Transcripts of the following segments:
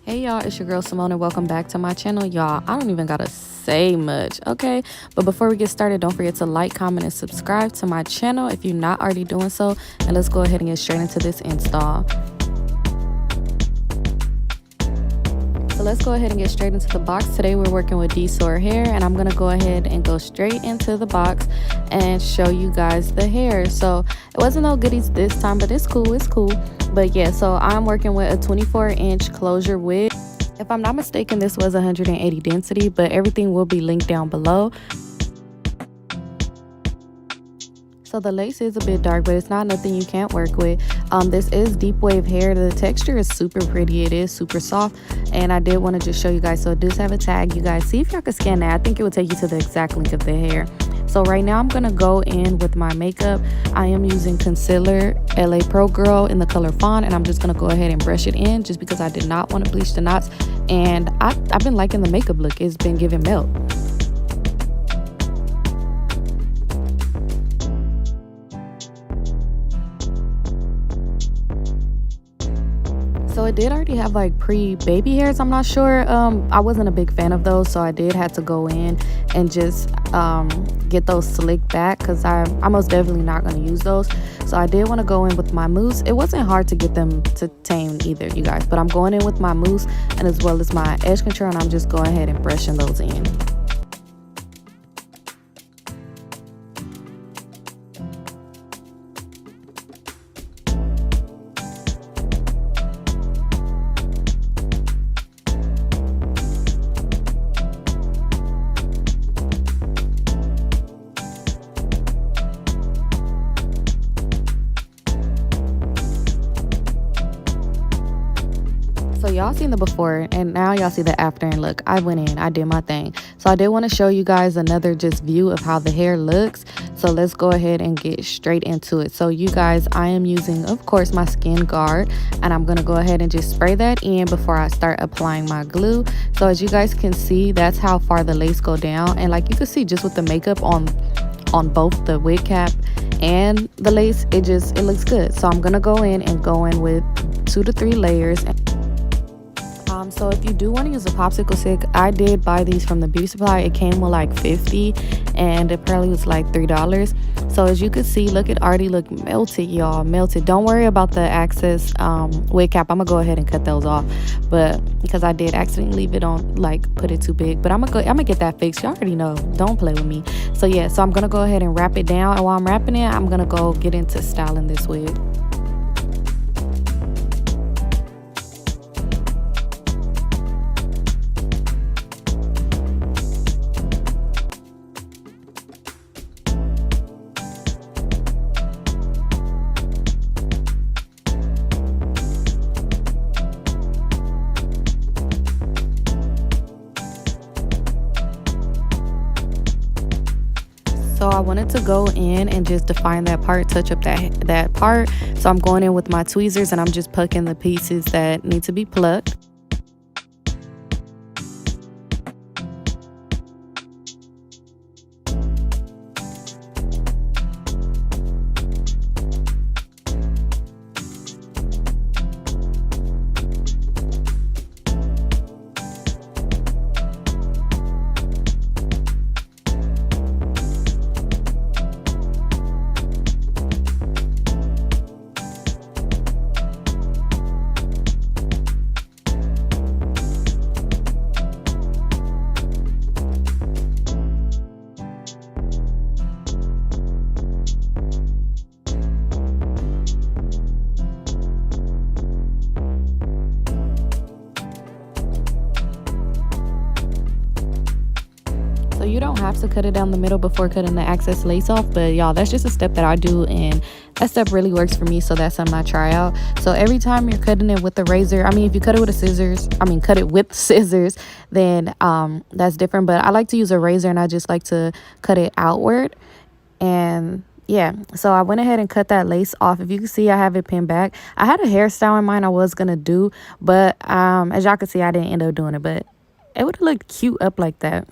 Hey y'all, it's your girl Simone and welcome back to my channel. Y'all, I don't even gotta say much, okay? But before we get started, don't forget to like, comment, and subscribe to my channel if you're not already doing so. And let's go ahead and get straight into this install. So let's go ahead and get straight into the box. Today we're working with DSoar hair, and I'm gonna go ahead and go straight into the box and show you guys the hair. So it wasn't no goodies this time, but it's cool, But yeah, so I'm working with a 24-inch closure wig. If I'm not mistaken, this was 180 density, but everything will be linked down below. So the lace is a bit dark, but it's not nothing you can't work with. This is deep wave hair. The texture is super pretty. It is super soft, and I did want to just show you guys. So it does have a tag. You guys see if y'all can scan that. I think it will take you to the exact link of the hair. So right now I'm gonna go in with my makeup. I am using concealer LA Pro Girl in the color Fawn, and I'm just gonna go ahead and brush it in just because I did not want to bleach the knots. And I've been liking the makeup look. It's been giving melt. So it did already have like pre-baby hairs. I'm not sure. I wasn't a big fan of those, so I did have to go in and just get those slicked back because I'm most definitely not going to use those. So I did want to go in with my mousse. It wasn't hard to get them to tame either, you guys, but I'm going in with my mousse and as well as my edge control, and I'm just going ahead and brushing those in. So y'all seen the before and now y'all see the after, and look, I went in, I did my thing. So I did want to show you guys another just view of how the hair looks. So let's go ahead and get straight into it. So you guys, I am using, of course, my skin guard, and I'm going to go ahead and just spray that in before I start applying my glue. So as you guys can see, that's how far the lace go down. And like you can see just with the makeup on both the wig cap and the lace, it looks good. So I'm going to go in with 2 to 3 layers. So if you do want to use a popsicle stick, I did buy these from the beauty supply. It came with like 50 and it probably was like $3. So as you can see, look, it already look melted, y'all, melted. Don't worry about the excess wig cap. I'm gonna go ahead and cut those off, but because I did accidentally leave it on, like put it too big, but I'm gonna get that fixed. You already know, don't play with me. So yeah, so I'm gonna go ahead and wrap it down, and while I'm wrapping it, I'm gonna go get into styling this wig. So I wanted to go in and just define that part, touch up that part. So I'm going in with my tweezers and I'm just plucking the pieces that need to be plucked. So you don't have to cut it down the middle before cutting the excess lace off, but y'all, that's just a step that I do, and that step really works for me, so that's something I try out. So every time you're cutting it with the razor, I mean, if you cut it with scissors, then that's different, but I like to use a razor and I just like to cut it outward. And yeah, so I went ahead and cut that lace off. If you can see, I have it pinned back. I had a hairstyle in mind I was gonna do, but as y'all can see, I didn't end up doing it, but it would have looked cute up like that.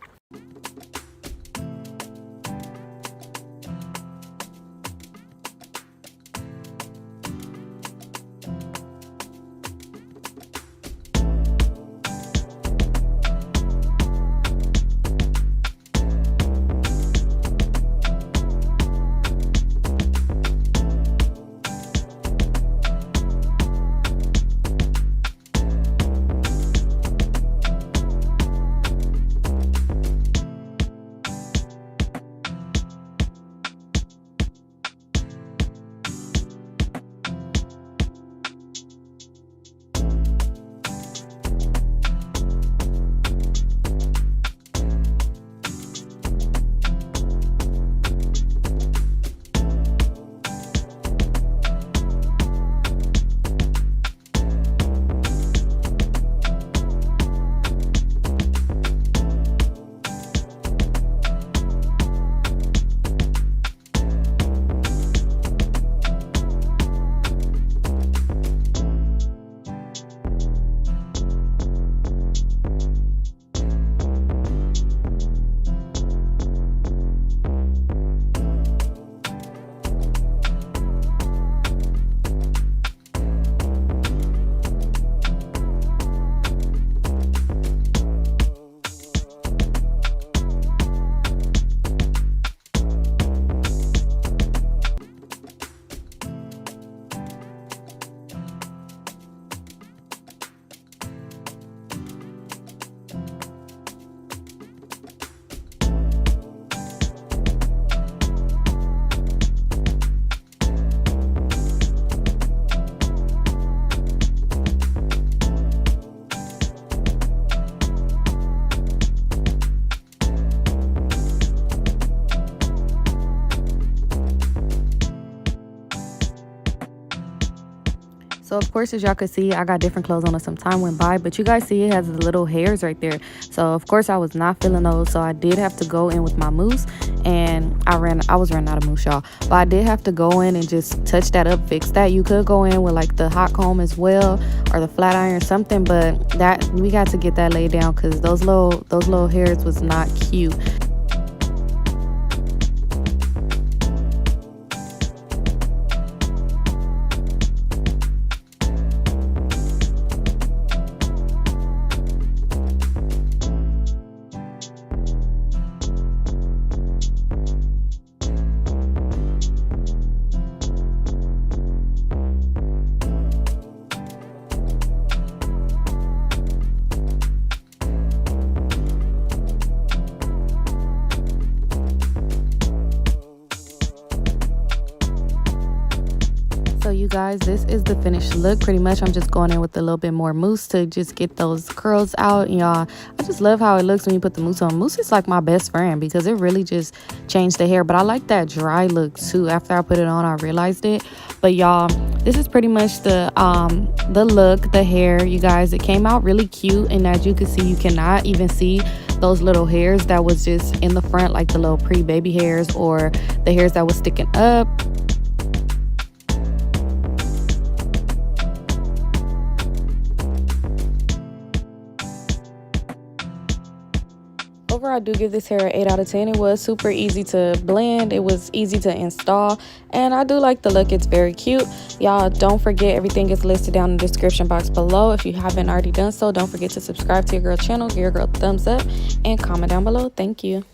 So of course, as y'all could see, I got different clothes on as some time went by, but you guys see it has the little hairs right there. So of course I was not feeling those, so I did have to go in with my mousse, and I was running out of mousse, y'all. But I did have to go in and just touch that up, fix that. You could go in with like the hot comb as well, or the flat iron or something, but that we got to get that laid down because those little hairs was not cute. So you guys, this is the finished look. Pretty much I'm just going in with a little bit more mousse to just get those curls out. Y'all, I just love how it looks when you put the mousse on. Mousse is like my best friend because it really just changed the hair. But I like that dry look too. After I put it on, I realized it. But y'all, this is pretty much the look, the hair. You guys, it came out really cute, and as you can see, you cannot even see those little hairs that was just in the front, like the little pre-baby hairs or the hairs that was sticking up. Overall, I do give this hair an 8 out of 10. It was super easy to blend. It was easy to install. And I do like the look. It's very cute. Y'all, don't forget, everything is listed down in the description box below. If you haven't already done so, don't forget to subscribe to your girl channel. Give your girl a thumbs up and comment down below. Thank you.